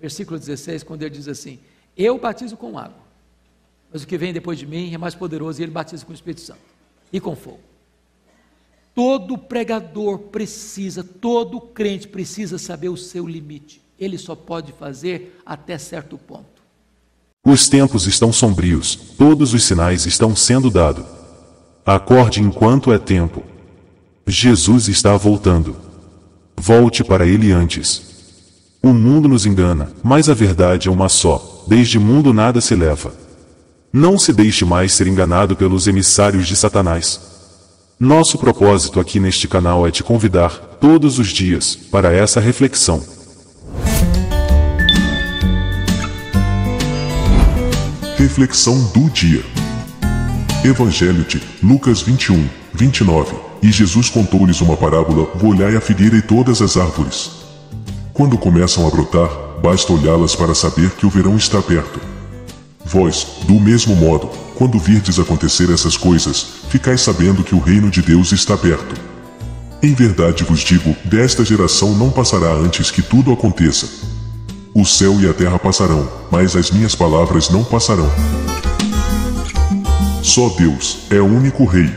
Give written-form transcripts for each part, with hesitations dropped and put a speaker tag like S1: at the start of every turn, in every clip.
S1: versículo 16, quando ele diz assim: eu batizo com água, mas o que vem depois de mim é mais poderoso, e ele batiza com o Espírito Santo e com fogo. Todo pregador precisa, todo crente precisa saber o seu limite. Ele só pode fazer até certo ponto.
S2: Os tempos estão sombrios, todos os sinais estão sendo dados. Acorde enquanto é tempo. Jesus está voltando. Volte para ele antes. O mundo nos engana, mas a verdade é uma só: desde o mundo nada se leva. Não se deixe mais ser enganado pelos emissários de Satanás. Nosso propósito aqui neste canal é te convidar, todos os dias, para essa reflexão.
S3: Reflexão do dia. Evangelho de Lucas 21, 29. E Jesus contou-lhes uma parábola: olhai a figueira e todas as árvores. Quando começam a brotar, basta olhá-las para saber que o verão está perto. Vós, do mesmo modo, quando virdes acontecer essas coisas, ficais sabendo que o reino de Deus está perto. Em verdade vos digo, desta geração não passará antes que tudo aconteça. O céu e a terra passarão, mas as minhas palavras não passarão. Só Deus é o único Rei.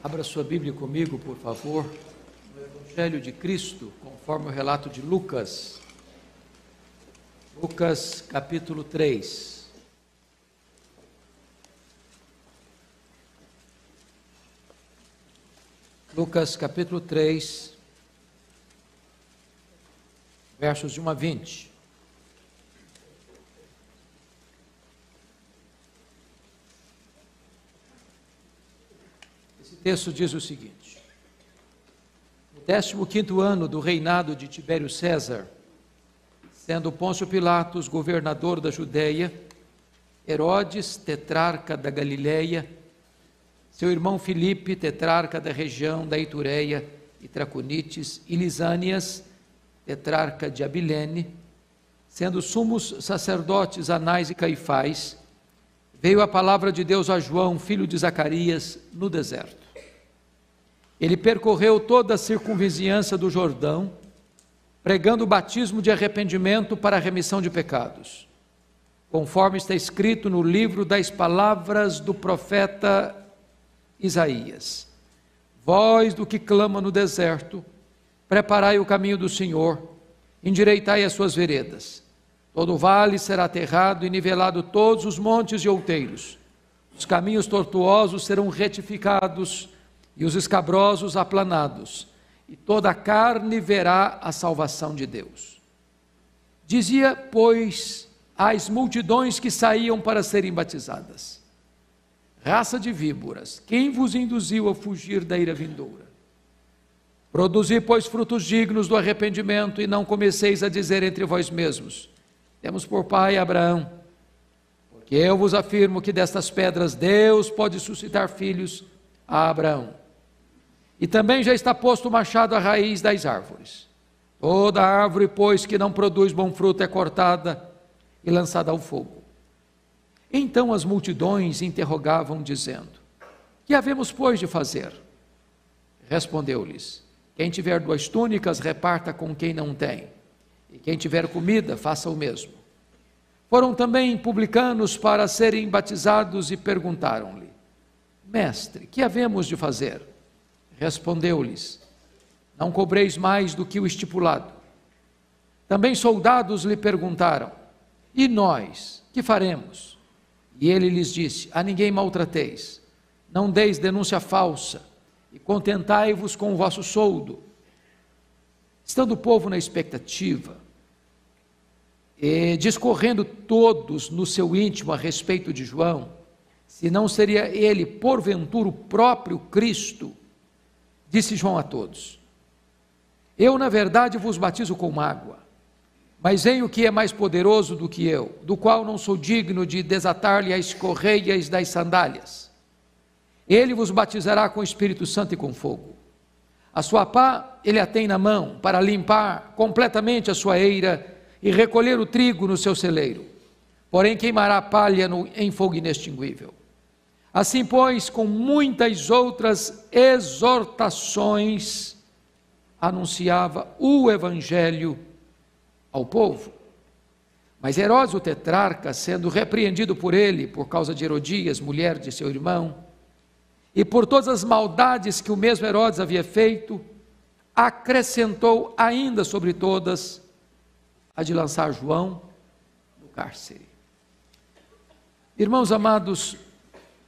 S1: Abra sua Bíblia comigo, por favor, no Evangelho de Cristo, conforme o relato de Lucas. Lucas, capítulo 3. Lucas, capítulo 3, versos de 1 a 20. Esse texto diz o seguinte: no 15º ano do reinado de Tibério César, sendo Pôncio Pilatos governador da Judeia, Herodes, tetrarca da Galileia, seu irmão Filipe, tetrarca da região da Itureia e Traconites, e Lisânias, tetrarca de Abilene, sendo sumos sacerdotes Anás e Caifás, veio a palavra de Deus a João, filho de Zacarias, no deserto. Ele percorreu toda a circunvizinhança do Jordão, pregando o batismo de arrependimento para a remissão de pecados, conforme está escrito no livro das palavras do profeta Isaías: voz do que clama no deserto, preparai o caminho do Senhor, endireitai as suas veredas. Todo vale será aterrado e nivelado todos os montes e outeiros. Os caminhos tortuosos serão retificados e os escabrosos aplanados, e toda a carne verá a salvação de Deus. Dizia, pois, às multidões que saíam para serem batizadas: raça de víboras, quem vos induziu a fugir da ira vindoura? Produzi, pois, frutos dignos do arrependimento, e não comeceis a dizer entre vós mesmos: temos por pai Abraão. Porque eu vos afirmo que destas pedras Deus pode suscitar filhos a Abraão. E também já está posto o machado à raiz das árvores. Toda árvore, pois, que não produz bom fruto é cortada e lançada ao fogo. Então as multidões interrogavam, dizendo: que havemos, pois, de fazer? Respondeu-lhes: quem tiver 2 túnicas, reparta com quem não tem, e quem tiver comida, faça o mesmo. Foram também publicanos para serem batizados e perguntaram-lhe: mestre, que havemos de fazer? Respondeu-lhes: não cobreis mais do que o estipulado. Também soldados lhe perguntaram: e nós, que faremos? E ele lhes disse: a ninguém maltrateis, não deis denúncia falsa, e contentai-vos com o vosso soldo. Estando o povo na expectativa, e discorrendo todos no seu íntimo a respeito de João, se não seria ele porventura o próprio Cristo, disse João a todos: eu na verdade vos batizo com água, mas vem o que é mais poderoso do que eu, do qual não sou digno de desatar-lhe as correias das sandálias. Ele vos batizará com o Espírito Santo e com fogo. A sua pá ele a tem na mão, para limpar completamente a sua eira e recolher o trigo no seu celeiro, porém queimará a palha em fogo inextinguível. Assim, pois, com muitas outras exortações, anunciava o evangelho ao povo. Mas Herodes, o tetrarca, sendo repreendido por ele, por causa de Herodias, mulher de seu irmão, e por todas as maldades que o mesmo Herodes havia feito, acrescentou ainda sobre todas a de lançar João no cárcere. Irmãos amados,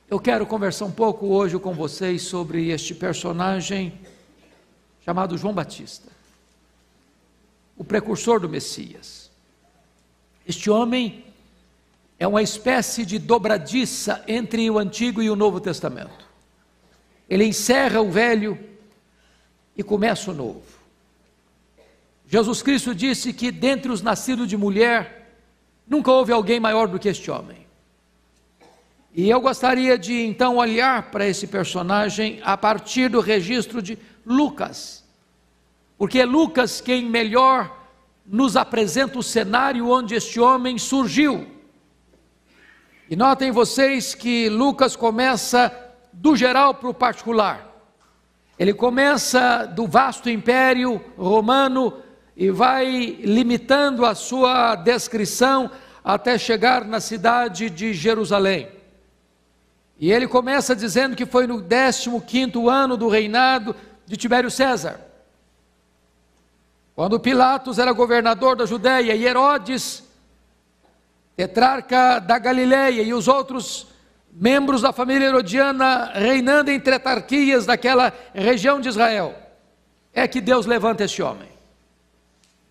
S1: eu quero conversar um pouco hoje com vocês sobre este personagem chamado João Batista, o precursor do Messias. Este homem é uma espécie de dobradiça entre o Antigo e o Novo Testamento. Ele encerra o Velho e começa o Novo. Jesus Cristo disse que dentre os nascidos de mulher, nunca houve alguém maior do que este homem. E eu gostaria de então olhar para esse personagem a partir do registro de Lucas, porque é Lucas quem melhor nos apresenta o cenário onde este homem surgiu. E notem vocês que Lucas começa do geral para o particular. Ele começa do vasto império romano e vai limitando a sua descrição até chegar na cidade de Jerusalém. E ele começa dizendo que foi no 15º ano do reinado de Tibério César, quando Pilatos era governador da Judéia e Herodes, tetrarca da Galileia, e os outros membros da família herodiana reinando em tetrarquias daquela região de Israel, é que Deus levanta este homem.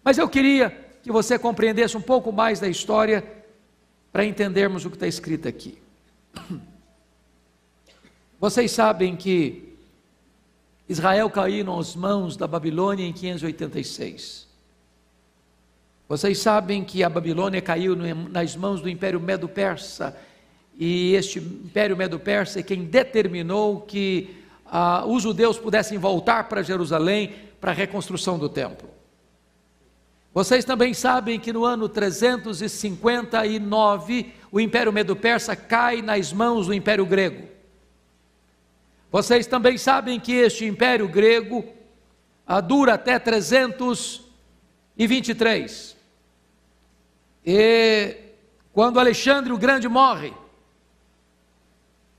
S1: Mas eu queria que você compreendesse um pouco mais da história para entendermos o que está escrito aqui. Vocês sabem que Israel caiu nas mãos da Babilônia em 586. Vocês sabem que a Babilônia caiu nas mãos do Império Medo-Persa, e este Império Medo-Persa é quem determinou que os judeus pudessem voltar para Jerusalém para a reconstrução do templo. Vocês também sabem que no ano 359, o Império Medo-Persa cai nas mãos do Império Grego. Vocês também sabem que este Império Grego dura até 323. E quando Alexandre o Grande morre,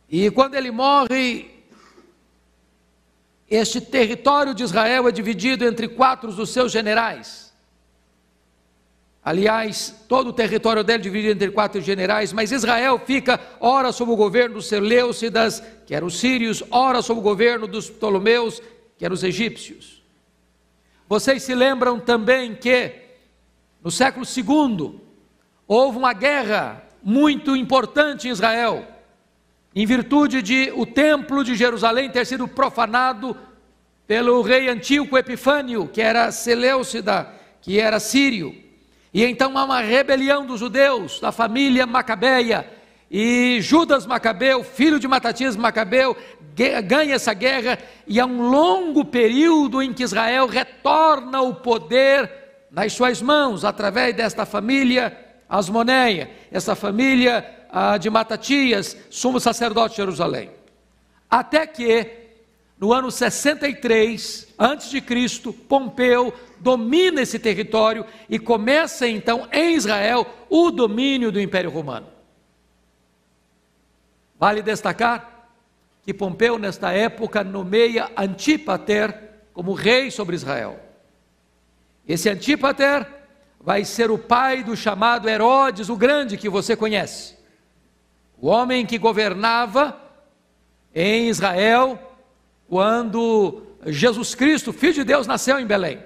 S1: e quando ele morre, este território de Israel é dividido entre 4 dos seus generais. Aliás, todo o território dele é dividido entre 4 generais, mas Israel fica ora sob o governo dos Seleucidas, que eram os sírios, ora sob o governo dos Ptolomeus, que eram os egípcios. Vocês se lembram também que no século II houve uma guerra muito importante em Israel, em virtude de o templo de Jerusalém ter sido profanado pelo rei Antíoco Epifânio, que era Seleucida, que era sírio. E então há uma rebelião dos judeus, da família Macabeia, e Judas Macabeu, filho de Matatias Macabeu, ganha essa guerra, e há um longo período em que Israel retorna o poder nas suas mãos, através desta família Asmoneia, essa família de Matatias, sumo sacerdote de Jerusalém. Até que, no ano 63 a.C., Pompeu domina esse território e começa então em Israel o domínio do Império Romano. Vale destacar que Pompeu nesta época nomeia Antípater como rei sobre Israel. Esse Antípater vai ser o pai do chamado Herodes o Grande, que você conhece. O homem que governava em Israel quando Jesus Cristo, Filho de Deus, nasceu em Belém.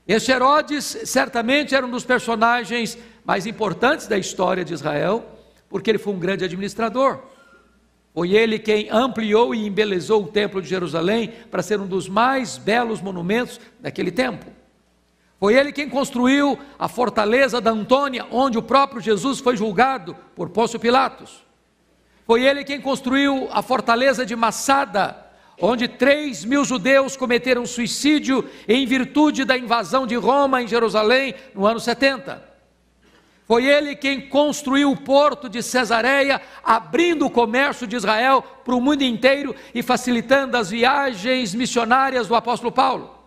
S1: Este Herodes certamente era um dos personagens mais importantes da história de Israel, porque ele foi um grande administrador. Foi ele quem ampliou e embelezou o templo de Jerusalém para ser um dos mais belos monumentos daquele tempo. Foi ele quem construiu a fortaleza da Antônia, onde o próprio Jesus foi julgado por Pôncio Pilatos. Foi ele quem construiu a fortaleza de Massada, onde 3.000 judeus cometeram suicídio em virtude da invasão de Roma em Jerusalém no ano 70. Foi ele quem construiu o porto de Cesareia, abrindo o comércio de Israel para o mundo inteiro e facilitando as viagens missionárias do apóstolo Paulo.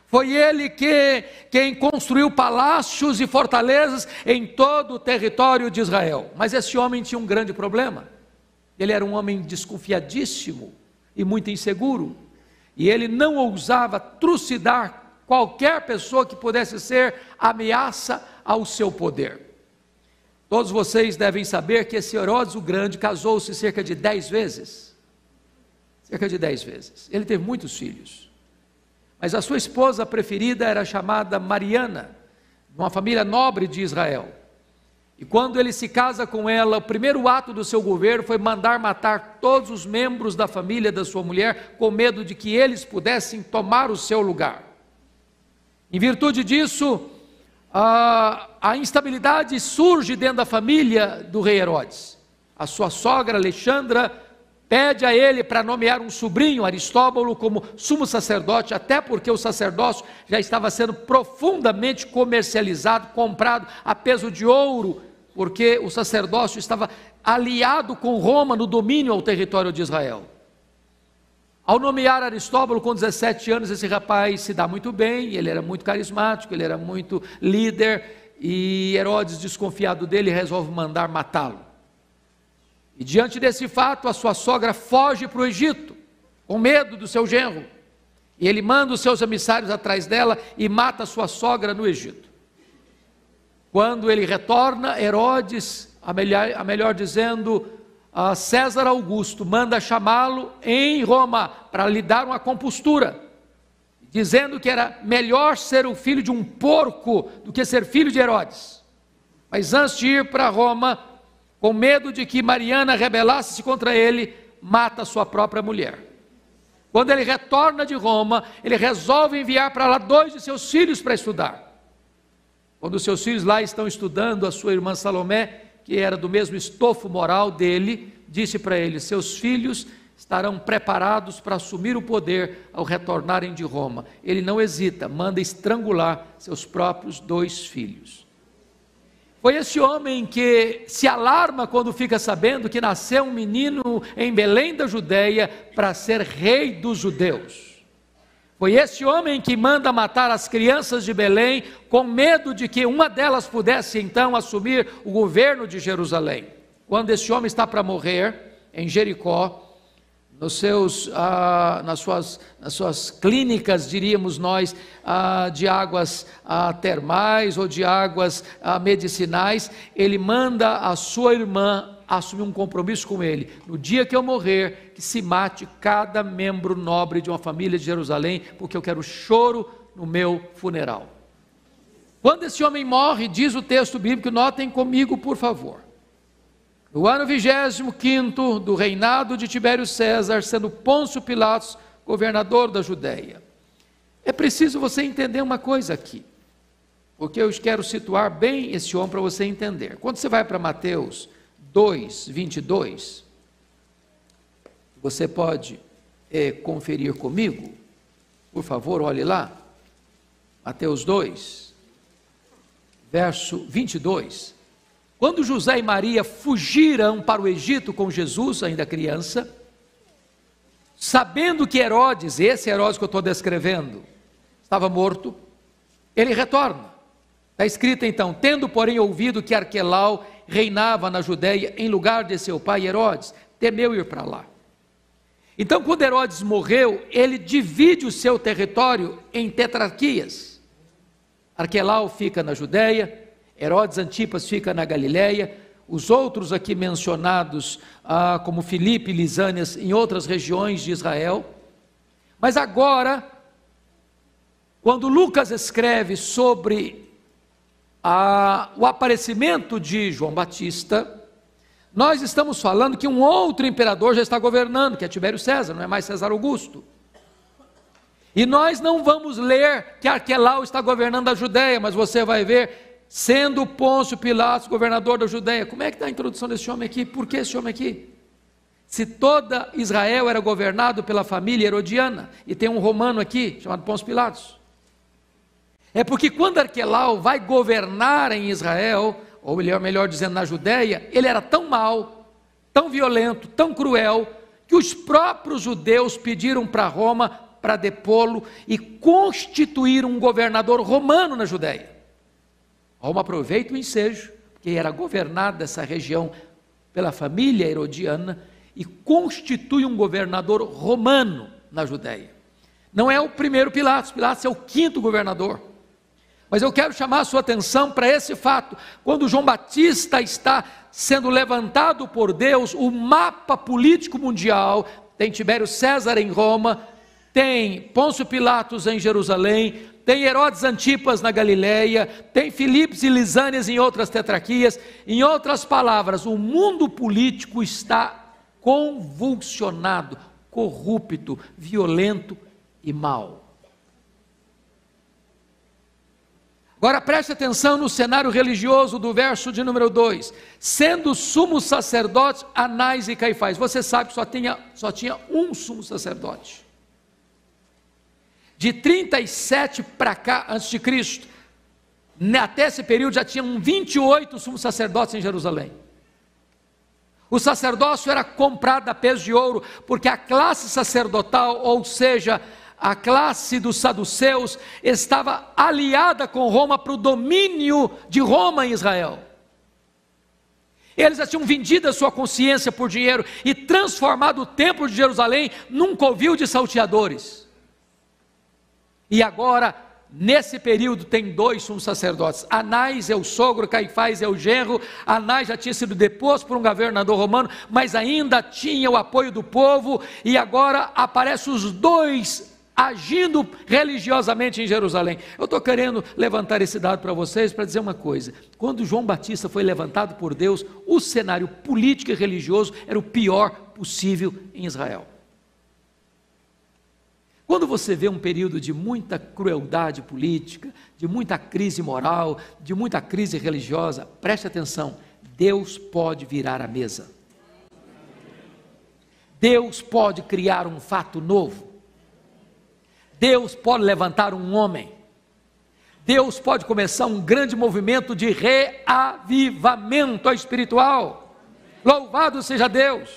S1: Foi ele quem construiu palácios e fortalezas em todo o território de Israel. Mas esse homem tinha um grande problema. Ele era um homem desconfiadíssimo e muito inseguro. E ele não ousava trucidar qualquer pessoa que pudesse ser ameaça ao seu poder. Todos vocês devem saber que esse Herodes o Grande casou-se cerca de 10 vezes. Cerca de 10 vezes. Ele teve muitos filhos. Mas a sua esposa preferida era chamada Mariana, uma família nobre de Israel. E quando ele se casa com ela, o primeiro ato do seu governo foi mandar matar todos os membros da família da sua mulher, com medo de que eles pudessem tomar o seu lugar. Em virtude disso, a instabilidade surge dentro da família do rei Herodes. A sua sogra Alexandra pede a ele para nomear um sobrinho, Aristóbulo, como sumo sacerdote, até porque o sacerdócio já estava sendo profundamente comercializado, comprado a peso de ouro, porque o sacerdócio estava aliado com Roma no domínio ao território de Israel. Ao nomear Aristóbulo com 17 anos, esse rapaz se dá muito bem, ele era muito carismático, ele era muito líder, e Herodes, desconfiado dele, resolve mandar matá-lo. E diante desse fato, a sua sogra foge para o Egito, com medo do seu genro, e ele manda os seus emissários atrás dela e mata a sua sogra no Egito. Quando ele retorna, Herodes, a melhor dizendo, César Augusto manda chamá-lo em Roma para lhe dar uma compostura, dizendo que era melhor ser o filho de um porco do que ser filho de Herodes. Mas antes de ir para Roma, com medo de que Mariana rebelasse-se contra ele, mata sua própria mulher. Quando ele retorna de Roma, ele resolve enviar para lá 2 de seus filhos para estudar. Quando os seus filhos lá estão estudando, a sua irmã Salomé, que era do mesmo estofo moral dele, disse para ele: seus filhos estarão preparados para assumir o poder ao retornarem de Roma. Ele não hesita, manda estrangular seus próprios 2 filhos. Foi esse homem que se alarma quando fica sabendo que nasceu um menino em Belém da Judéia para ser rei dos judeus. Foi esse homem que manda matar as crianças de Belém, com medo de que uma delas pudesse então assumir o governo de Jerusalém. Quando esse homem está para morrer, em Jericó, nas suas clínicas, diríamos nós, de águas termais ou de águas medicinais, ele manda a sua irmã assumir um compromisso com ele: no dia que eu morrer, que se mate cada membro nobre de uma família de Jerusalém, porque eu quero choro no meu funeral. Quando esse homem morre, diz o texto bíblico, notem comigo por favor, no ano 25º do reinado de Tibério César, sendo Pôncio Pilatos governador da Judéia. É preciso você entender uma coisa aqui, porque eu quero situar bem esse homem para você entender. Quando você vai para Mateus 2, 22, você pode conferir comigo, por favor, olhe lá, Mateus 2, verso 22, quando José e Maria fugiram para o Egito com Jesus, ainda criança, sabendo que Herodes, esse Herodes que eu estou descrevendo, estava morto, ele retorna. Está escrito então: tendo porém ouvido que Arquelau reinava na Judéia em lugar de seu pai Herodes, temeu ir para lá. Então, quando Herodes morreu, ele divide o seu território em tetrarquias. Arquelau fica na Judéia, Herodes Antipas fica na Galiléia, os outros aqui mencionados, como Filipe e Lisânias, em outras regiões de Israel. Mas agora, quando Lucas escreve sobre o aparecimento de João Batista, nós estamos falando que um outro imperador já está governando, que é Tibério César, não é mais César Augusto. E nós não vamos ler que Arquelau está governando a Judéia, mas você vai ver, sendo Pôncio Pilatos governador da Judéia. Como é que está a introdução desse homem aqui? Por que esse homem aqui? Se toda Israel era governado pela família herodiana, e tem um romano aqui, chamado Pôncio Pilatos. É porque quando Arquelau vai governar em Israel, ou melhor dizendo, na Judéia, ele era tão mau, tão violento, tão cruel, que os próprios judeus pediram para Roma para depô-lo e constituir um governador romano na Judéia. Roma aproveita o ensejo, porque era governada essa região pela família herodiana, e constitui um governador romano na Judéia. Não é o primeiro Pilatos, Pilatos é o quinto governador. Mas eu quero chamar a sua atenção para esse fato. Quando João Batista está sendo levantado por Deus, o mapa político mundial, tem Tibério César em Roma, tem Pôncio Pilatos em Jerusalém, tem Herodes Antipas na Galileia, tem Filipos e Lisânias em outras tetrarquias. Em outras palavras, o mundo político está convulsionado, corrupto, violento e mau. Agora preste atenção no cenário religioso do verso de número 2. Sendo sumos sacerdotes Anás e Caifás. Você sabe que só tinha um sumo sacerdote. De 37 para cá, antes de Cristo, até esse período já tinham 28 sumos sacerdotes em Jerusalém. O sacerdócio era comprado a peso de ouro, porque a classe sacerdotal, ou seja, a classe dos saduceus, estava aliada com Roma para o domínio de Roma em Israel. Eles já tinham vendido a sua consciência por dinheiro e transformado o templo de Jerusalém num covil de salteadores. E agora, nesse período, tem dois sumos sacerdotes. Anás é o sogro, Caifás é o genro. Anás já tinha sido deposto por um governador romano, mas ainda tinha o apoio do povo, e agora aparecem os dois agindo religiosamente em Jerusalém. Eu estou querendo levantar esse dado para vocês, para dizer uma coisa. Quando João Batista foi levantado por Deus, o cenário político e religioso era o pior possível em Israel. Quando você vê um período de muita crueldade política, de muita crise moral, de muita crise religiosa, preste atenção, Deus pode virar a mesa. Deus pode criar um fato novo. Deus pode levantar um homem. Deus pode começar um grande movimento de reavivamento espiritual. Louvado seja Deus.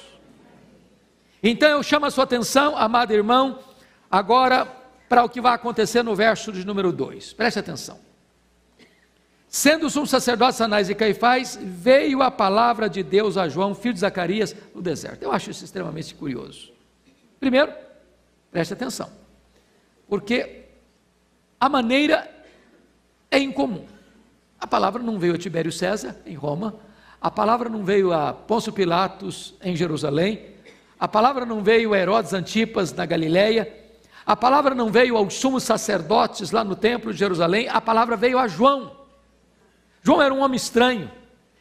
S1: Então eu chamo a sua atenção, amado irmão, agora para o que vai acontecer no verso de número 2. Preste atenção. Sendo os sumos sacerdotes Anás e Caifás, veio a palavra de Deus a João, filho de Zacarias, no deserto. Eu acho isso extremamente curioso. Primeiro, preste atenção, porque a maneira é incomum. A palavra não veio a Tibério César, em Roma, a palavra não veio a Pôncio Pilatos, em Jerusalém, a palavra não veio a Herodes Antipas, na Galileia, a palavra não veio aos sumos sacerdotes, lá no templo de Jerusalém, a palavra veio a João. João era um homem estranho,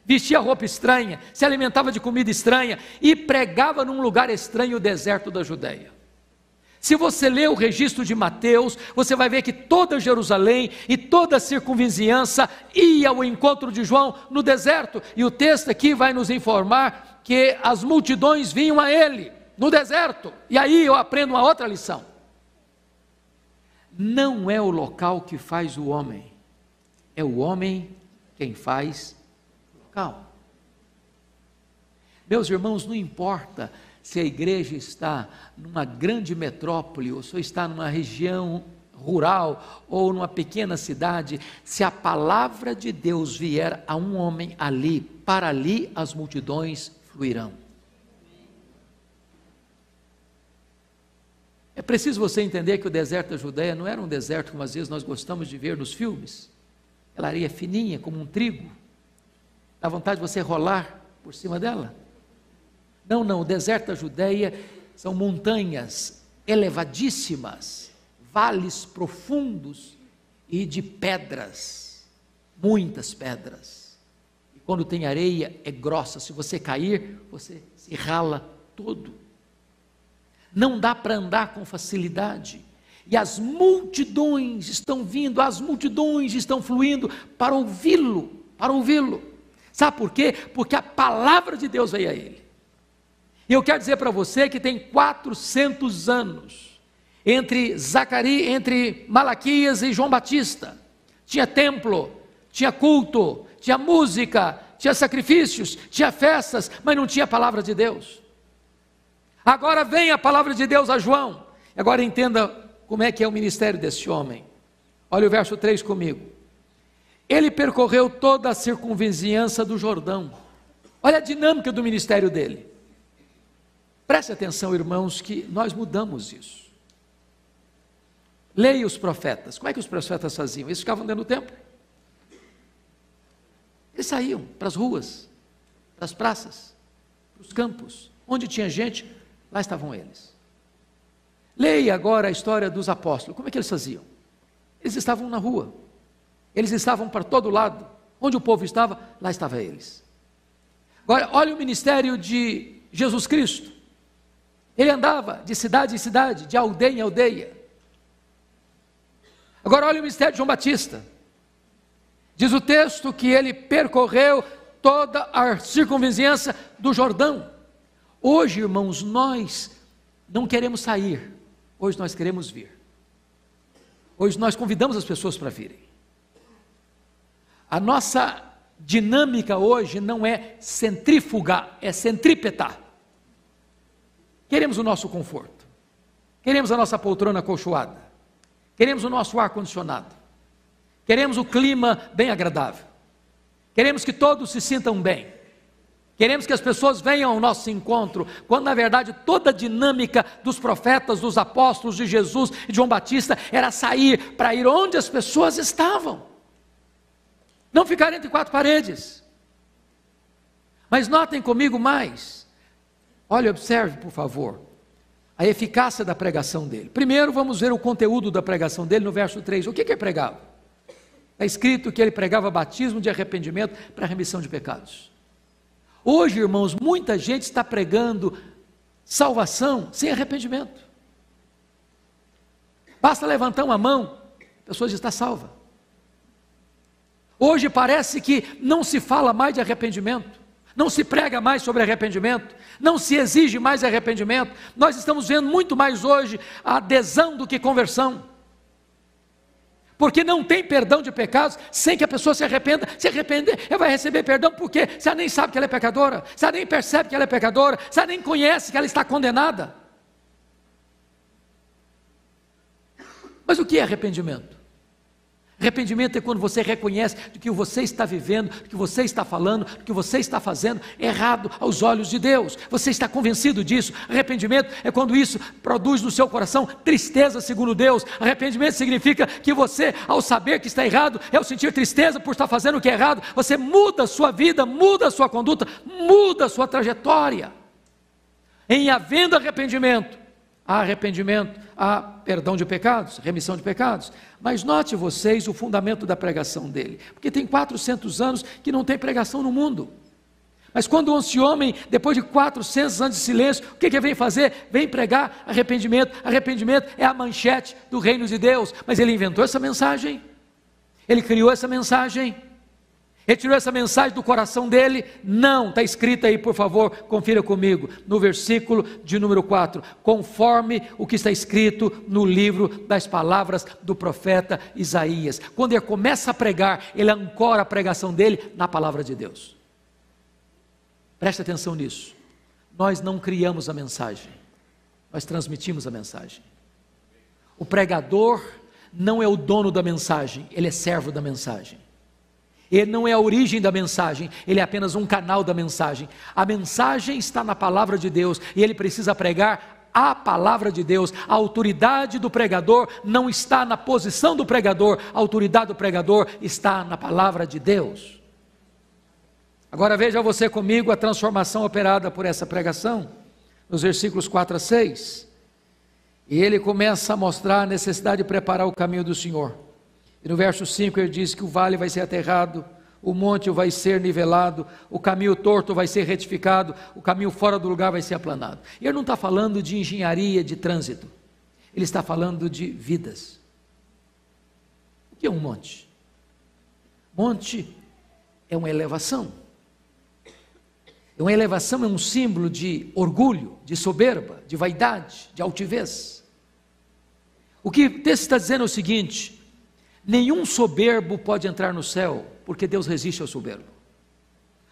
S1: vestia roupa estranha, se alimentava de comida estranha e pregava num lugar estranho, o deserto da Judéia. Se você ler o registro de Mateus, você vai ver que toda Jerusalém e toda a circunvizinhança ia ao encontro de João no deserto, e o texto aqui vai nos informar que as multidões vinham a ele no deserto. E aí eu aprendo uma outra lição: não é o local que faz o homem, é o homem quem faz o local. Meus irmãos, não importa se a igreja está numa grande metrópole, ou se está numa região rural, ou numa pequena cidade, se a palavra de Deus vier a um homem ali, para ali as multidões fluirão. É preciso você entender que o deserto da Judéia não era um deserto como às vezes nós gostamos de ver nos filmes, aquela areia fininha como um trigo, dá vontade de você rolar por cima dela. Não, o deserto da Judéia são montanhas elevadíssimas, vales profundos e de pedras, muitas pedras. E quando tem areia é grossa, se você cair, você se rala todo. Não dá para andar com facilidade. E as multidões estão vindo, as multidões estão fluindo para ouvi-lo, para ouvi-lo. Sabe por quê? Porque a palavra de Deus veio a ele. E eu quero dizer para você que tem 400 anos entre Malaquias e João Batista. Tinha templo, tinha culto, tinha música, tinha sacrifícios, tinha festas, mas não tinha a palavra de Deus. Agora vem a palavra de Deus a João. Agora entenda como é que é o ministério desse homem. Olha o verso 3 comigo. Ele percorreu toda a circunvizinhança do Jordão. Olha a dinâmica do ministério dele. Preste atenção, irmãos, que nós mudamos isso. Leia os profetas. Como é que os profetas faziam? Eles ficavam dentro do templo. Eles saíam para as ruas, para as praças, para os campos. Onde tinha gente, lá estavam eles. Leia agora a história dos apóstolos. Como é que eles faziam? Eles estavam na rua. Eles estavam para todo lado. Onde o povo estava, lá estavam eles. Agora, olha o ministério de Jesus Cristo. Ele andava de cidade em cidade, de aldeia em aldeia. Agora olha o ministério de João Batista. Diz o texto que ele percorreu toda a circunvizinhança do Jordão. Hoje, irmãos, nós não queremos sair. Hoje nós queremos vir. Hoje nós convidamos as pessoas para virem. A nossa dinâmica hoje não é centrífuga, é centrípeta. Queremos o nosso conforto. Queremos a nossa poltrona acolchoada. Queremos o nosso ar-condicionado. Queremos o clima bem agradável. Queremos que todos se sintam bem. Queremos que as pessoas venham ao nosso encontro, quando na verdade toda a dinâmica dos profetas, dos apóstolos, de Jesus e de João Batista era sair para ir onde as pessoas estavam. Não ficar entre quatro paredes. Mas notem comigo mais. Olha, observe por favor a eficácia da pregação dele. Primeiro vamos ver o conteúdo da pregação dele no verso 3. O que ele pregava? Está escrito que ele pregava batismo de arrependimento para remissão de pecados. Hoje, irmãos, muita gente está pregando salvação sem arrependimento. Basta levantar uma mão, a pessoa já está salva. Hoje parece que não se fala mais de arrependimento. Não se prega mais sobre arrependimento, não se exige mais arrependimento. Nós estamos vendo muito mais hoje a adesão do que conversão. Porque não tem perdão de pecados sem que a pessoa se arrependa. Se arrepender, ela vai receber perdão porque se ela nem sabe que ela é pecadora, se ela nem percebe que ela é pecadora, se ela nem conhece que ela está condenada. Mas o que é arrependimento? Arrependimento é quando você reconhece que o que você está vivendo, o que você está falando, o que você está fazendo é errado aos olhos de Deus. Você está convencido disso. Arrependimento é quando isso produz no seu coração tristeza segundo Deus. Arrependimento significa que você, ao saber que está errado, ao sentir tristeza por estar fazendo o que é errado, você muda a sua vida, muda a sua conduta, muda a sua trajetória. Em havendo arrependimento, há perdão de pecados, remissão de pecados. Mas note vocês o fundamento da pregação dele, porque tem 400 anos que não tem pregação no mundo. Mas quando esse homem, depois de 400 anos de silêncio, o que ele vem fazer? Vem pregar arrependimento. Arrependimento é a manchete do reino de Deus. Mas ele inventou essa mensagem, ele criou essa mensagem, ele tirou essa mensagem do coração dele? Não, está escrito aí, por favor, confira comigo, no versículo de número 4, conforme o que está escrito no livro das palavras do profeta Isaías. Quando ele começa a pregar, ele ancora a pregação dele na palavra de Deus. Preste atenção nisso, nós não criamos a mensagem, nós transmitimos a mensagem. O pregador não é o dono da mensagem, ele é servo da mensagem. Ele não é a origem da mensagem, ele é apenas um canal da mensagem. A mensagem está na palavra de Deus e ele precisa pregar a palavra de Deus. A autoridade do pregador não está na posição do pregador, a autoridade do pregador está na palavra de Deus. Agora veja você comigo a transformação operada por essa pregação, nos versículos 4 a 6. E ele começa a mostrar a necessidade de preparar o caminho do Senhor. E no verso 5 ele diz que o vale vai ser aterrado, o monte vai ser nivelado, o caminho torto vai ser retificado, o caminho fora do lugar vai ser aplanado. E ele não está falando de engenharia de trânsito, ele está falando de vidas. O que é um monte? Monte é uma elevação. Uma elevação é um símbolo de orgulho, de soberba, de vaidade, de altivez. O que o texto está dizendo é o seguinte: Nenhum soberbo pode entrar no céu, porque Deus resiste ao soberbo.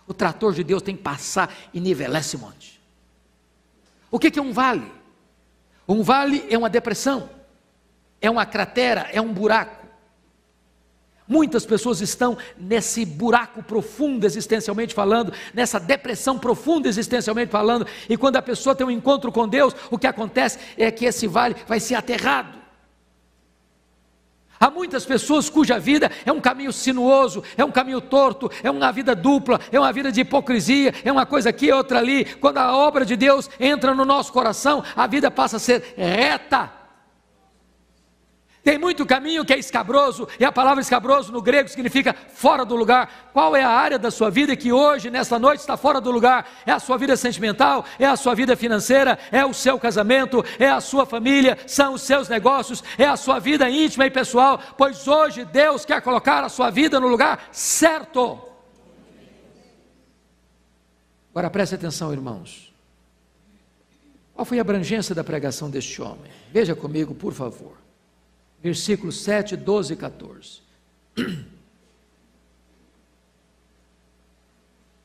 S1: O trator de Deus tem que passar e nivelar esse monte. O que é um vale? Um vale é uma depressão, é uma cratera, é um buraco. Muitas pessoas estão nesse buraco profundo existencialmente falando, nessa depressão profunda existencialmente falando, e quando a pessoa tem um encontro com Deus, o que acontece é que esse vale vai ser aterrado. Há muitas pessoas cuja vida é um caminho sinuoso, é um caminho torto, é uma vida dupla, é uma vida de hipocrisia, é uma coisa aqui, outra ali. Quando a obra de Deus entra no nosso coração, a vida passa a ser reta. Tem muito caminho que é escabroso, e a palavra escabroso no grego significa fora do lugar. Qual é a área da sua vida que hoje, nesta noite, está fora do lugar? É a sua vida sentimental? É a sua vida financeira? É o seu casamento? É a sua família? São os seus negócios? É a sua vida íntima e pessoal? Pois hoje Deus quer colocar a sua vida no lugar certo. Agora preste atenção, irmãos. Qual foi a abrangência da pregação deste homem? Veja comigo, por favor. Versículos 7, 12 e 14.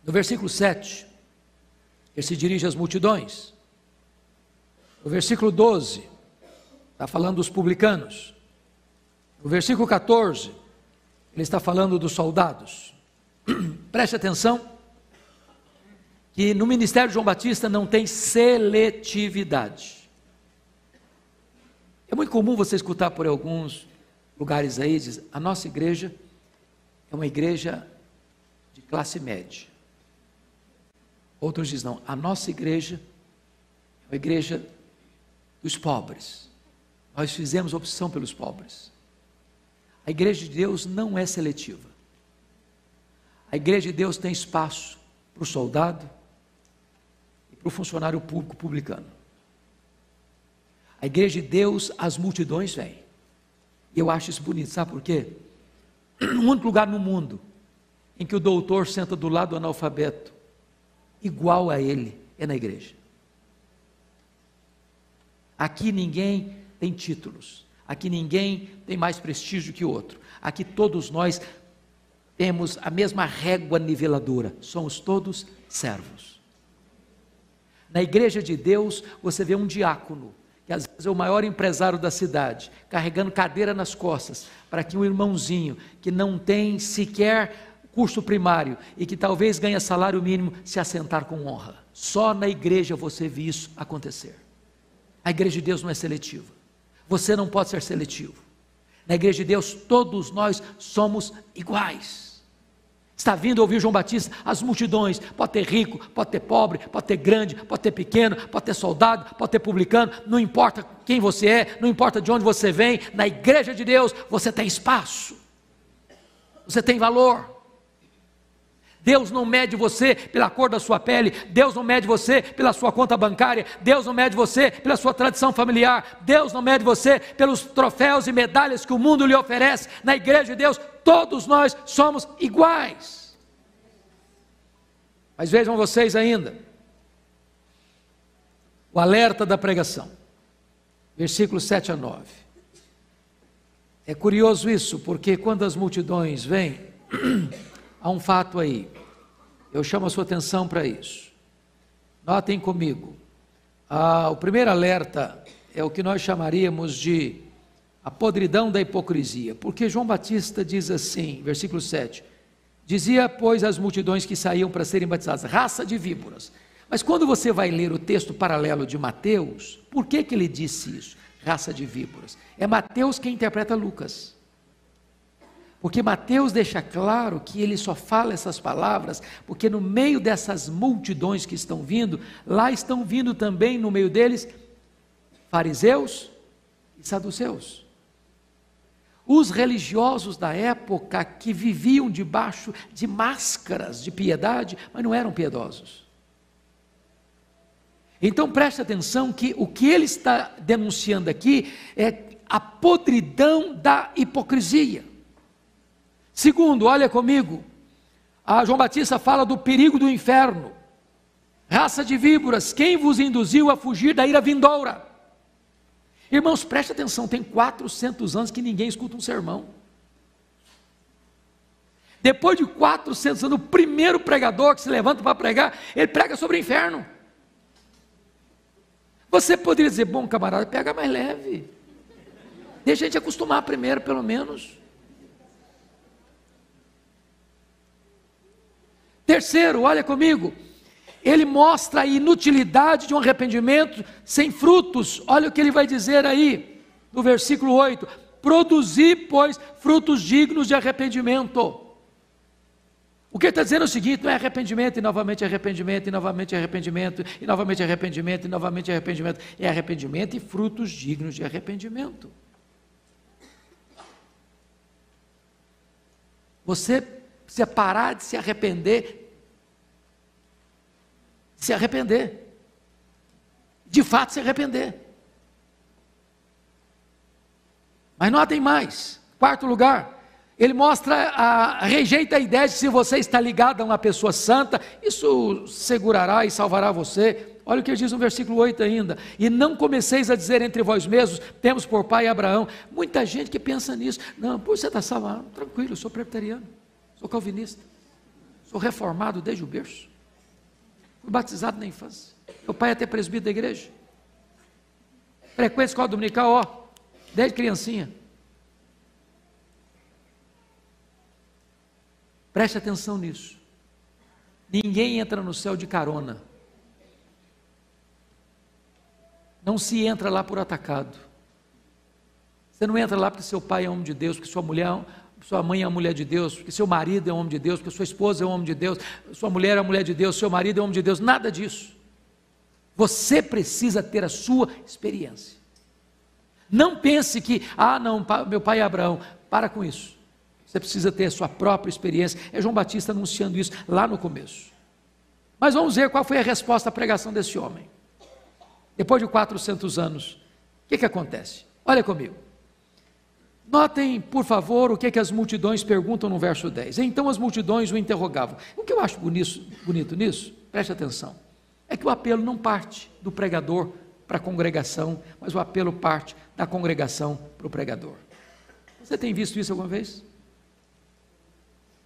S1: No versículo 7, ele se dirige às multidões. No versículo 12, está falando dos publicanos. No versículo 14, ele está falando dos soldados. Preste atenção, que no ministério de João Batista não tem seletividade. É muito comum você escutar por alguns lugares aí, diz, a nossa igreja é uma igreja de classe média. Outros dizem, não, a nossa igreja é uma igreja dos pobres. Nós fizemos opção pelos pobres. A igreja de Deus não é seletiva. A igreja de Deus tem espaço para o soldado e para o funcionário público publicano. A igreja de Deus, as multidões vêm. E eu acho isso bonito, sabe por quê? O único lugar no mundo em que o doutor senta do lado do analfabeto, igual a ele, é na igreja. Aqui ninguém tem títulos, aqui ninguém tem mais prestígio que o outro, aqui todos nós temos a mesma régua niveladora, somos todos servos. Na igreja de Deus, você vê um diácono, que às vezes é o maior empresário da cidade, carregando cadeira nas costas, para que um irmãozinho, que não tem sequer curso primário, e que talvez ganhe salário mínimo, se assentar com honra. Só na igreja você vê isso acontecer. A igreja de Deus não é seletiva, você não pode ser seletivo. Na igreja de Deus, todos nós somos iguais. Está vindo ouvir João Batista, as multidões, pode ter rico, pode ter pobre, pode ter grande, pode ter pequeno, pode ter soldado, pode ter publicano, não importa quem você é, não importa de onde você vem, na igreja de Deus você tem espaço, você tem valor. Deus não mede você pela cor da sua pele, Deus não mede você pela sua conta bancária, Deus não mede você pela sua tradição familiar, Deus não mede você pelos troféus e medalhas que o mundo lhe oferece. Na igreja de Deus, todos nós somos iguais. Mas vejam vocês ainda, o alerta da pregação, versículos 7 a 9. É curioso isso, porque quando as multidões vêm, há um fato aí, eu chamo a sua atenção para isso. Notem comigo, o primeiro alerta é o que nós chamaríamos de a podridão da hipocrisia, porque João Batista diz assim, versículo 7, dizia, pois, as multidões que saíam para serem batizadas, raça de víboras. Mas quando você vai ler o texto paralelo de Mateus, por que ele disse isso, raça de víboras? É Mateus quem interpreta Lucas. Porque Mateus deixa claro que ele só fala essas palavras, porque no meio dessas multidões que estão vindo, lá estão vindo também no meio deles, fariseus e saduceus. Os religiosos da época que viviam debaixo de máscaras de piedade, mas não eram piedosos. Então preste atenção que o que ele está denunciando aqui é a podridão da hipocrisia. Segundo, olha comigo, João Batista fala do perigo do inferno. Raça de víboras, quem vos induziu a fugir da ira vindoura? Irmãos, preste atenção, tem 400 anos que ninguém escuta um sermão. Depois de 400 anos, o primeiro pregador que se levanta para pregar, ele prega sobre o inferno. Você poderia dizer, bom camarada, pega mais leve. Deixa a gente acostumar primeiro, pelo menos. Terceiro, olha comigo, ele mostra a inutilidade de um arrependimento sem frutos. Olha o que ele vai dizer aí, no versículo 8: produzi, pois, frutos dignos de arrependimento. O que ele está dizendo é o seguinte: não é arrependimento e novamente arrependimento, e novamente arrependimento, e novamente arrependimento, e novamente arrependimento. É arrependimento e frutos dignos de arrependimento. Você precisa parar de se arrepender, de fato se arrepender. Mas notem mais, quarto lugar, ele rejeita a ideia de que se você está ligado a uma pessoa santa, isso segurará e salvará você. Olha o que ele diz no versículo 8 ainda: e não comeceis a dizer entre vós mesmos, temos por pai Abraão. Muita gente que pensa nisso. Não, pô, você está salvo, tranquilo, eu sou presbiteriano, sou calvinista, sou reformado desde o berço, fui batizado na infância, meu pai é até presbítero da igreja, frequento escola dominical, desde criancinha. Preste atenção nisso. Ninguém entra no céu de carona. Não se entra lá por atacado. Você não entra lá porque seu pai é homem de Deus, porque sua mãe é a mulher de Deus, porque seu marido é homem de Deus, porque sua esposa é homem de Deus, sua mulher é a mulher de Deus, seu marido é homem de Deus. Nada disso. Você precisa ter a sua experiência. Não pense que, não, meu pai é Abraão. Para com isso. Você precisa ter a sua própria experiência. É João Batista anunciando isso lá no começo. Mas vamos ver qual foi a resposta à pregação desse homem. Depois de 400 anos, o que acontece? Olha comigo. Notem, por favor, o que as multidões perguntam no verso 10. Então as multidões o interrogavam. O que eu acho bonito nisso, preste atenção, é que o apelo não parte do pregador para a congregação, mas o apelo parte da congregação para o pregador. Você tem visto isso alguma vez?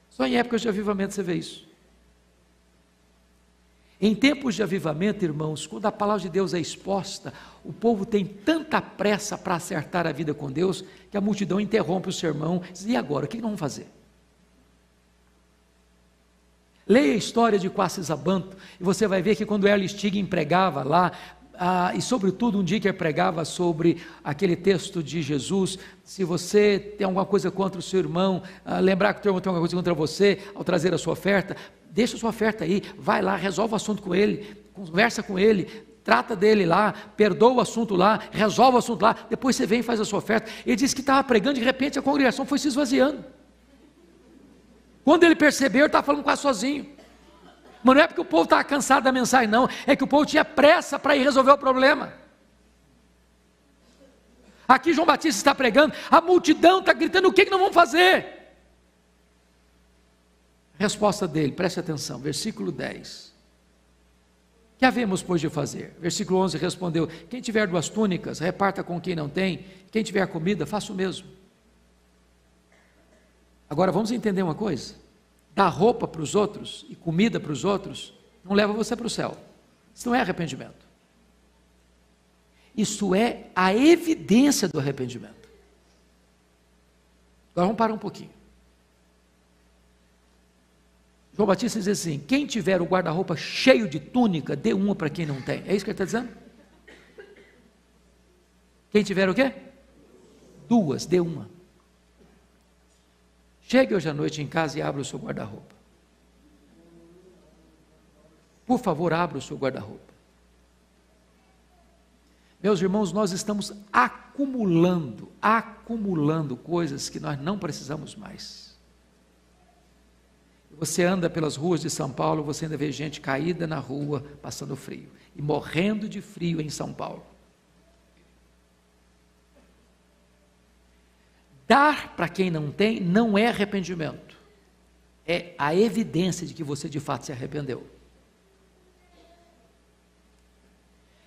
S1: Só em épocas de avivamento você vê isso. Em tempos de avivamento, irmãos, quando a palavra de Deus é exposta, o povo tem tanta pressa para acertar a vida com Deus, que a multidão interrompe o sermão e diz: e agora, o que nós vamos fazer? Leia a história de Quassis Abanto, e você vai ver que quando Erle Stigem pregava lá, e sobretudo um dia que ele pregava sobre aquele texto de Jesus: se você tem alguma coisa contra o seu irmão, lembrar que o teu irmão tem alguma coisa contra você, ao trazer a sua oferta, deixa a sua oferta aí, vai lá, resolve o assunto com ele, conversa com ele, trata dele lá, perdoa o assunto lá, resolve o assunto lá, depois você vem e faz a sua oferta. Ele disse que estava pregando, de repente a congregação foi se esvaziando. Quando ele percebeu, ele estava falando quase sozinho. Mas não é porque o povo estava cansado da mensagem, não, é que o povo tinha pressa para ir resolver o problema. Aqui João Batista está pregando, a multidão está gritando: o que nós vamos fazer? Resposta dele, preste atenção, versículo 10: que havemos, pois, de fazer? Versículo 11 respondeu: quem tiver 2 túnicas, reparta com quem não tem, quem tiver comida, faça o mesmo. Agora vamos entender uma coisa: dar roupa para os outros e comida para os outros não leva você para o céu. Isso não é arrependimento. Isso é a evidência do arrependimento. Agora vamos parar um pouquinho. João Batista diz assim: quem tiver o guarda-roupa cheio de túnica, dê uma para quem não tem. É isso que ele está dizendo? Quem tiver o quê? 2, dê uma. Chegue hoje à noite em casa e abra o seu guarda-roupa. Por favor, abra o seu guarda-roupa. Meus irmãos, nós estamos acumulando coisas que nós não precisamos mais. Você anda pelas ruas de São Paulo, você ainda vê gente caída na rua, passando frio, e morrendo de frio em São Paulo. Dar para quem não tem não é arrependimento, é a evidência de que você de fato se arrependeu.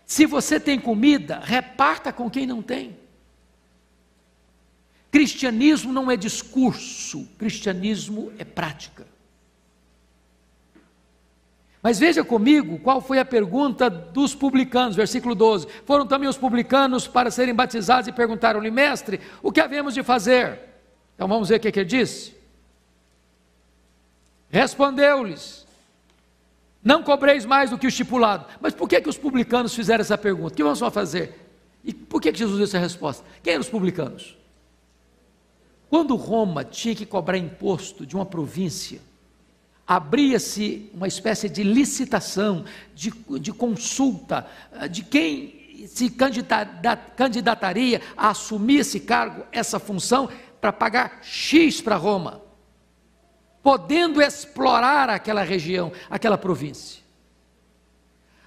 S1: Se você tem comida, reparta com quem não tem. Cristianismo não é discurso, cristianismo é prática. Mas veja comigo qual foi a pergunta dos publicanos, versículo 12. Foram também os publicanos para serem batizados e perguntaram-lhe: mestre, o que havemos de fazer? Então vamos ver o que ele disse. Respondeu-lhes: não cobreis mais do que o estipulado. Mas por que os publicanos fizeram essa pergunta? O que vamos fazer? E por que Jesus deu essa resposta? Quem eram os publicanos? Quando Roma tinha que cobrar imposto de uma província, abria-se uma espécie de licitação, de consulta, de quem se candidataria a assumir esse cargo, essa função, para pagar X para Roma, podendo explorar aquela região, aquela província.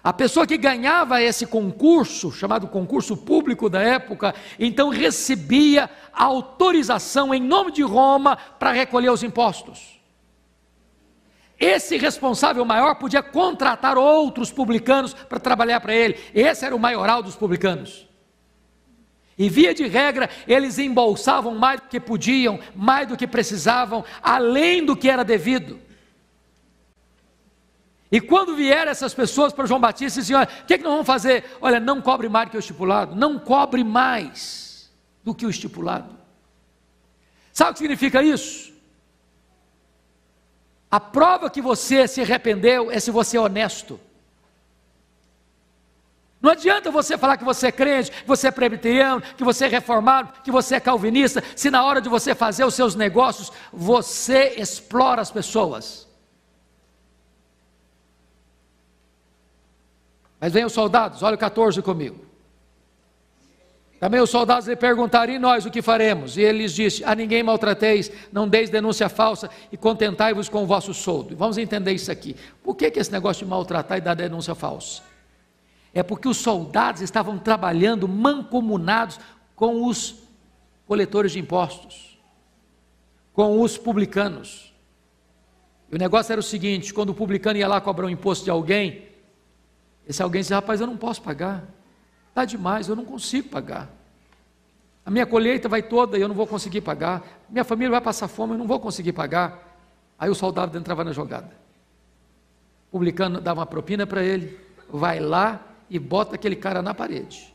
S1: A pessoa que ganhava esse concurso, chamado concurso público da época, então recebia a autorização em nome de Roma para recolher os impostos. Esse responsável maior podia contratar outros publicanos para trabalhar para ele. Esse era o maioral dos publicanos. E via de regra, eles embolsavam mais do que podiam, mais do que precisavam, além do que era devido. E quando vieram essas pessoas para João Batista, diziam: olha, o que nós vamos fazer? Olha, não cobre mais do que o estipulado. Não cobre mais do que o estipulado. Sabe o que significa isso? A prova que você se arrependeu é se você é honesto. Não adianta você falar que você é crente, que você é presbiteriano, que você é reformado, que você é calvinista, se na hora de você fazer os seus negócios, você explora as pessoas. Mas vem os soldados, olha o 14 comigo. Também os soldados lhe perguntaram: e nós o que faremos? E ele lhes disse: a ninguém maltrateis, não deis denúncia falsa e contentai-vos com o vosso soldo. Vamos entender isso aqui. Por que esse negócio de maltratar e dar denúncia falsa? É porque os soldados estavam trabalhando mancomunados com os coletores de impostos, com os publicanos. E o negócio era o seguinte: quando o publicano ia lá cobrar um imposto de alguém, esse alguém dizia: rapaz, eu não posso pagar, está demais, eu não consigo pagar, a minha colheita vai toda e eu não vou conseguir pagar, minha família vai passar fome, eu não vou conseguir pagar. Aí o soldado entrava na jogada, o publicano dava uma propina para ele, vai lá e bota aquele cara na parede,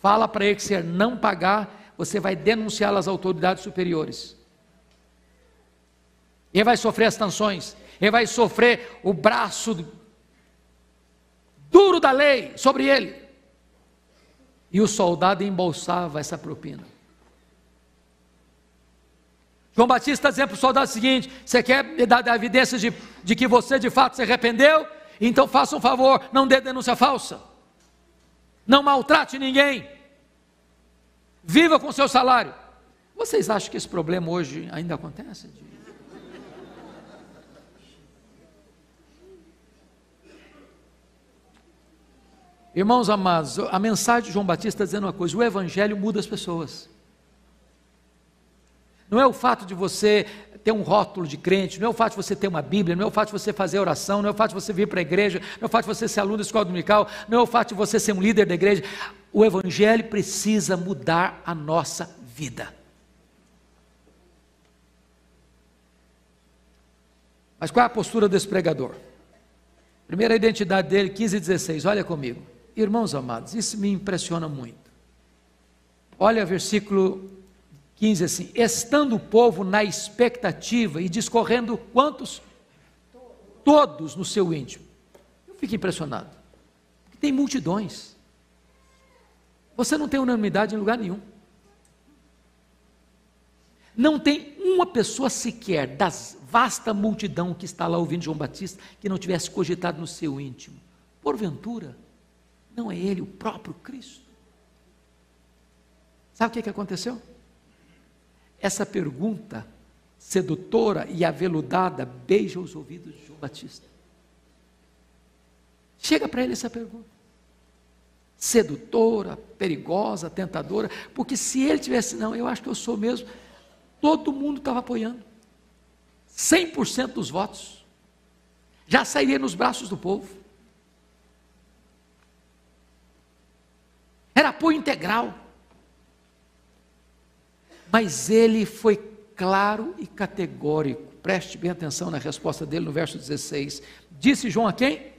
S1: fala para ele que se ele não pagar, você vai denunciá-lo às autoridades superiores, ele vai sofrer as sanções, ele vai sofrer o braço duro da lei sobre ele. E o soldado embolsava essa propina. João Batista está dizendo para o soldado o seguinte: você quer me dar evidências de que você de fato se arrependeu? Então faça um favor, não dê denúncia falsa, não maltrate ninguém, viva com seu salário. Vocês acham que esse problema hoje ainda acontece? Irmãos amados, a mensagem de João Batista está dizendo uma coisa: o evangelho muda as pessoas. Não é o fato de você ter um rótulo de crente, não é o fato de você ter uma Bíblia, não é o fato de você fazer oração, não é o fato de você vir para a igreja, não é o fato de você ser aluno da escola dominical, não é o fato de você ser um líder da igreja. O evangelho precisa mudar a nossa vida. Mas qual é a postura desse pregador? Primeira identidade dele, 15 e 16, olha comigo. Irmãos amados, isso me impressiona muito. Olha o versículo 15 assim: estando o povo na expectativa e discorrendo quantos? Todos no seu íntimo. Eu fico impressionado, porque tem multidões. Você não tem unanimidade em lugar nenhum. Não tem uma pessoa sequer da vasta multidão que está lá ouvindo João Batista que não tivesse cogitado no seu íntimo: porventura, não é ele o próprio Cristo? Sabe o que aconteceu? Essa pergunta sedutora e aveludada beija os ouvidos de João Batista. Chega para ele essa pergunta, sedutora, perigosa, tentadora, porque se ele tivesse: não, eu acho que eu sou mesmo, todo mundo estava apoiando, 100% dos votos, já sairia nos braços do povo, era apoio integral. Mas ele foi claro e categórico. Preste bem atenção na resposta dele no verso 16. Disse João a quem?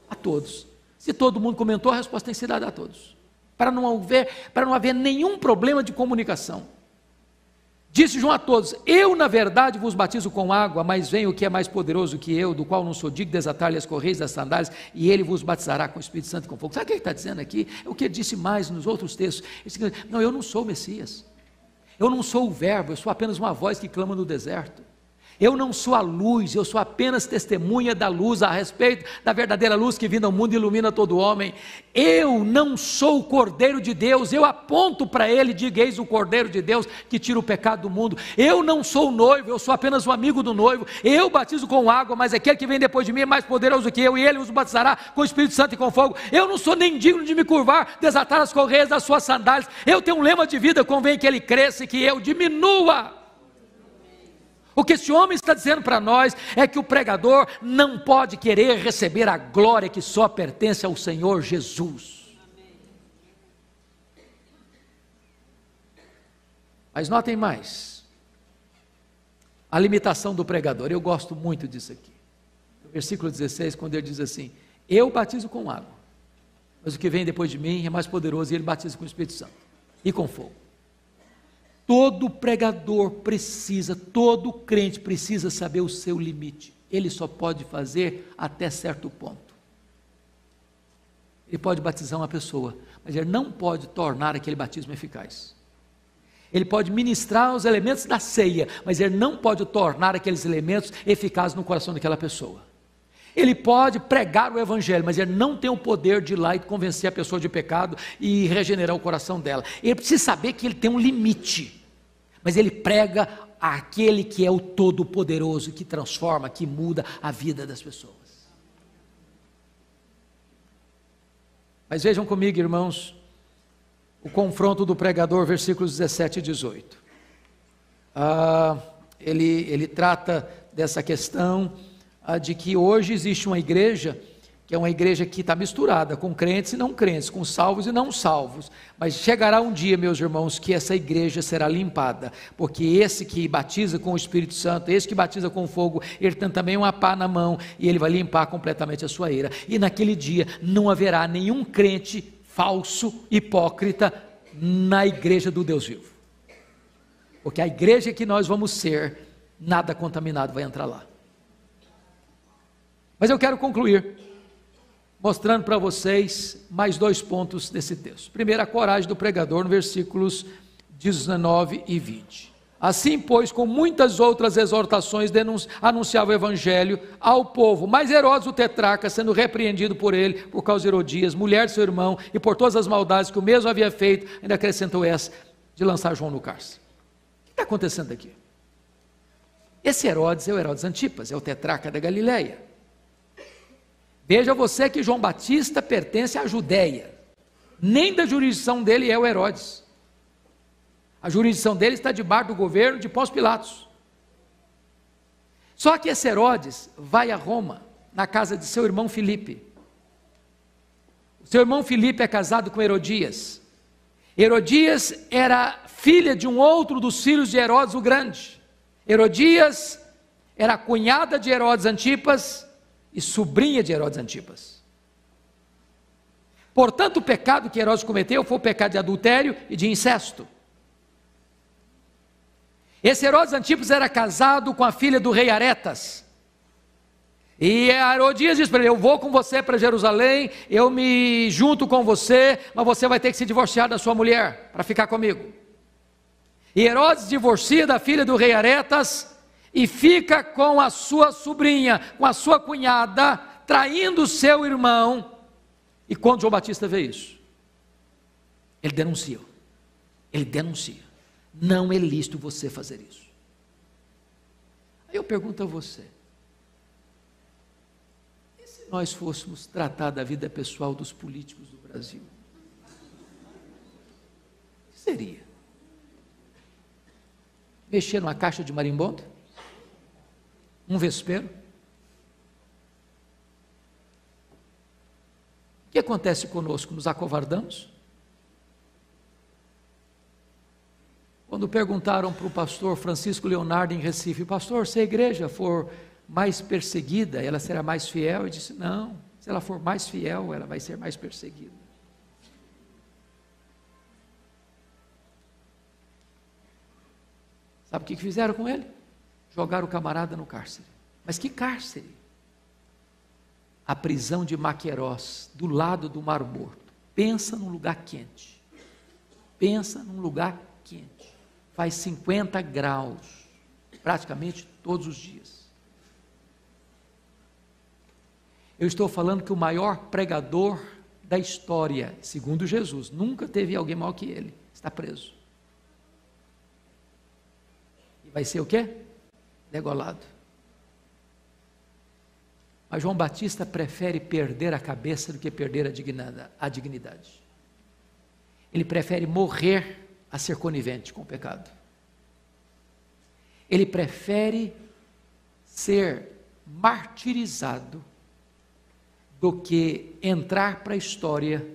S1: A todos. Se todo mundo comentou, a resposta tem sido dada a todos. Para não haver nenhum problema de comunicação. Disse João a todos: eu na verdade vos batizo com água, mas vem o que é mais poderoso que eu, do qual não sou digno de desatar-lhe as correias das sandálias, e ele vos batizará com o Espírito Santo e com fogo. Sabe o que ele está dizendo aqui? É o que ele disse mais nos outros textos. Ele disse: não, eu não sou o Messias, eu não sou o verbo, eu sou apenas uma voz que clama no deserto. Eu não sou a luz, eu sou apenas testemunha da luz a respeito da verdadeira luz que vindo ao mundo e ilumina todo homem. Eu não sou o Cordeiro de Deus, eu aponto para ele e digo: eis o Cordeiro de Deus que tira o pecado do mundo. Eu não sou o noivo, eu sou apenas um amigo do noivo. Eu batizo com água, mas aquele que vem depois de mim é mais poderoso que eu, e ele os batizará com o Espírito Santo e com fogo. Eu não sou nem digno de me curvar, desatar as correias das suas sandálias. Eu tenho um lema de vida: convém que ele cresça e que eu diminua. O que esse homem está dizendo para nós é que o pregador não pode querer receber a glória que só pertence ao Senhor Jesus. Mas notem mais, a limitação do pregador. Eu gosto muito disso aqui. No versículo 16, quando ele diz assim: eu batizo com água, mas o que vem depois de mim é mais poderoso, e ele batiza com o Espírito Santo e com fogo. Todo pregador precisa, todo crente precisa saber o seu limite. Ele só pode fazer até certo ponto. Ele pode batizar uma pessoa, mas ele não pode tornar aquele batismo eficaz. Ele pode ministrar os elementos da ceia, mas ele não pode tornar aqueles elementos eficazes no coração daquela pessoa. Ele pode pregar o evangelho, mas ele não tem o poder de ir lá e convencer a pessoa de pecado e regenerar o coração dela. Ele precisa saber que ele tem um limite, mas ele prega aquele que é o Todo-Poderoso, que transforma, que muda a vida das pessoas. Mas vejam comigo, irmãos, o confronto do pregador, versículos 17 e 18. Ele trata dessa questão de que hoje existe uma igreja, que é uma igreja que está misturada com crentes e não crentes, com salvos e não salvos, mas chegará um dia, meus irmãos, que essa igreja será limpada, porque esse que batiza com o Espírito Santo, esse que batiza com fogo, ele tem também uma pá na mão, e ele vai limpar completamente a sua ira, e naquele dia não haverá nenhum crente falso, hipócrita, na igreja do Deus vivo, porque a igreja que nós vamos ser, nada contaminado vai entrar lá. Mas eu quero concluir mostrando para vocês mais 2 pontos desse texto. Primeiro, a coragem do pregador, no versículos 19 e 20. Assim, pois, com muitas outras exortações, anunciava o evangelho ao povo. Mas Herodes, o tetrarca, sendo repreendido por ele, por causa de Herodias, mulher de seu irmão, e por todas as maldades que o mesmo havia feito, ainda acrescentou essa, de lançar João no cárcere. O que está acontecendo aqui? Esse Herodes é o Herodes Antipas, é o tetrarca da Galileia. Veja você que João Batista pertence à Judéia, nem da jurisdição dele é o Herodes, a jurisdição dele está debaixo do governo de Pôncio Pilatos. Só que esse Herodes vai a Roma, na casa de seu irmão Filipe. O seu irmão Filipe é casado com Herodias. Herodias era filha de um outro dos filhos de Herodes o Grande. Herodias era cunhada de Herodes Antipas e sobrinha de Herodes Antipas. Portanto, o pecado que Herodes cometeu foi o pecado de adultério e de incesto. Esse Herodes Antipas era casado com a filha do rei Aretas, e a Herodias diz para ele: eu vou com você para Jerusalém, eu me junto com você, mas você vai ter que se divorciar da sua mulher, para ficar comigo. E Herodes divorcia da filha do rei Aretas, e fica com a sua sobrinha, com a sua cunhada, traindo o seu irmão. E quando João Batista vê isso, ele denuncia, não é lícito você fazer isso. Aí eu pergunto a você, e se nós fôssemos tratar da vida pessoal dos políticos do Brasil? O que seria? Mexer numa caixa de marimbondo? Um vespeiro? O que acontece conosco? Nos acovardamos? Quando perguntaram para o pastor Francisco Leonardo em Recife, pastor, se a igreja for mais perseguida, ela será mais fiel? Ele disse, não, se ela for mais fiel, ela vai ser mais perseguida. Sabe o que fizeram com ele? Jogaram o camarada no cárcere. Mas que cárcere? A prisão de Maquerós, do lado do Mar Morto. Pensa num lugar quente. Pensa num lugar quente. Faz 50 graus, praticamente todos os dias. Eu estou falando que o maior pregador da história, segundo Jesus, nunca teve alguém maior que ele, está preso. E vai ser o quê? Degolado. Mas João Batista prefere perder a cabeça do que perder a dignidade. Ele prefere morrer a ser conivente com o pecado. Ele prefere ser martirizado do que entrar para a história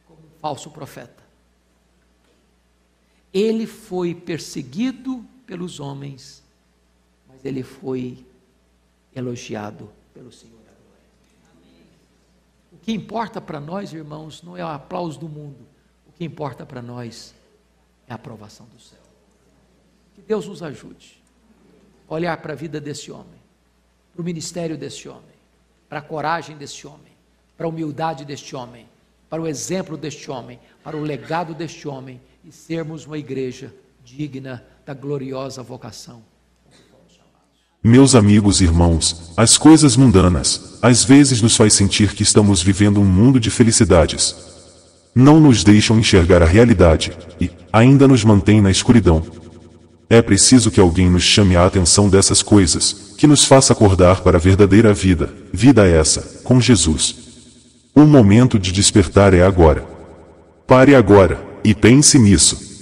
S1: como um falso profeta. Ele foi perseguido pelos homens, mas ele foi elogiado pelo Senhor da glória. O que importa para nós, irmãos, não é o aplauso do mundo. O que importa para nós é a aprovação do céu. Que Deus nos ajude a olhar para a vida desse homem, para o ministério desse homem, para a coragem deste homem, para a humildade deste homem, para o exemplo deste homem, para o legado deste homem e sermos uma igreja digna da gloriosa vocação.
S2: Meus amigos e irmãos, as coisas mundanas, às vezes nos faz sentir que estamos vivendo um mundo de felicidades. Não nos deixam enxergar a realidade e ainda nos mantêm na escuridão. É preciso que alguém nos chame a atenção dessas coisas, que nos faça acordar para a verdadeira vida, vida essa, com Jesus. O momento de despertar é agora. Pare agora, e pense nisso.